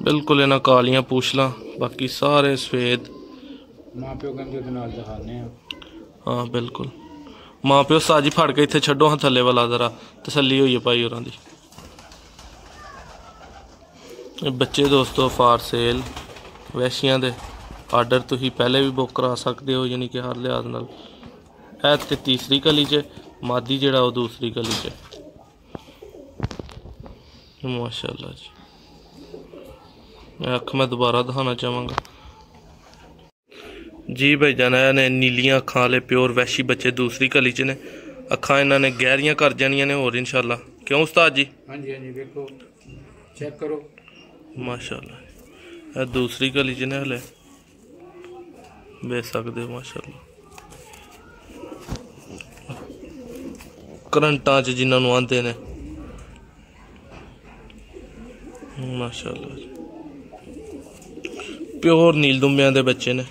बिल्कुल इन्हां कालियां पूछलां, बाकी सारे सफेद माँ प्यो कहते दिखाने। हाँ बिल्कुल माँ प्यो साजी फड़ के इत्थे छड्डो हाँ थल्ले वाला जरा तसल्ली होई भाई होरां दी। बच्चे दोस्तों फार सेल वैशियां दे आर्डर तुसीं पहले भी बुक करा सकते हो, यानी कि हर लिहाज नाल। ऐ ते तीसरी गली च, मादी जेड़ा वो दूसरी गली च। माशाअल्लाह जी, अख मैं दोबारा दिखाना चाहवागा जी भाईजान। ने नीलियां अखां वाले प्योर वैशी बच्चे दूसरी गली च ने। अखां इन्हां ने गहरियां कर जानियां ने होर इंशाअल्लाह। क्यों उस्ताद जी? हाँ जी हाँ जी, देखो चेक करो माशाअल्लाह। यह दूसरी गली च ने हले बेच सकते हो माशाअल्लाह। करंटां च जिन्हां नूं आंदे ने माशाअल्लाह जी, प्योर नील दुम्बियां दे बच्चे ने।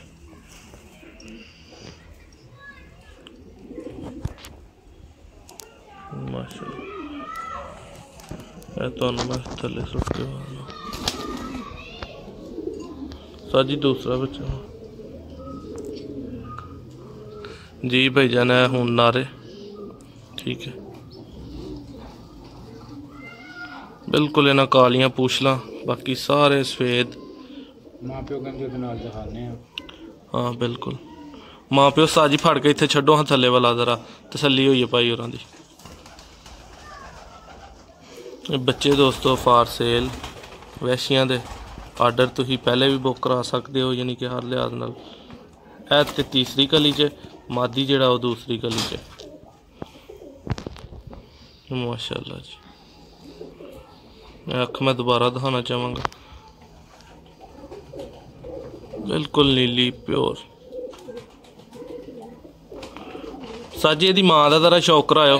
माशाअल्लाह तो मैं थले सुट के साजी दूसरा बच्चा जी भाईजान है हूँ नारे। ठीक है बिल्कुल इन्हां कालियां पूछलां, बाकी सारे सफेद माँ प्यो कहते दिखाने। हाँ बिल्कुल माँ प्यो साजी फड़ के इत्थे छड्डो हाँ थल्ले वाला जरा तसल्ली होई भाई होरां दी। बच्चे दोस्तों फार सेल वैशियां दे आर्डर तुसीं पहले भी बुक करा सकते हो, यानी कि हर लिहाज नाल। ऐ ते तीसरी गली च, मादी जेड़ा वो दूसरी गली च। माशाअल्लाह जी, अख मैं दोबारा दिखाना चाहवागा बिल्कुल नीली प्योर। साजी एदी माँ का जरा शौक करायो,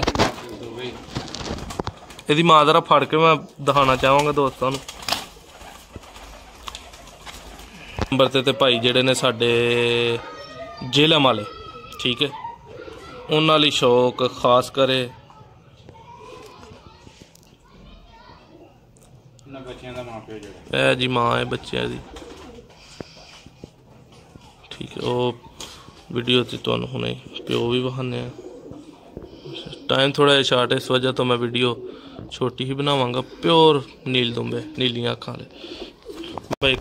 एदी माँ जरा फड़ के मैं दिखाना चाहवागा दोस्तों नूं। नंबर ते भाई जेड़े ने साडे जेलम वाले, ठीक है, उन्हां लई शौक खास करे जी माँ है बच्चों की। ठीक है वो वीडियो से तुहानूं हुणे प्यो भी विखाने। टाइम थोड़ा शार्ट है, इस वजह तो मैं वीडियो छोटी ही बनावांगा। प्योर नील दुंबे नीलियां अखां वाले भाई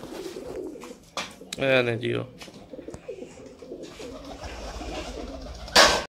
ने जी।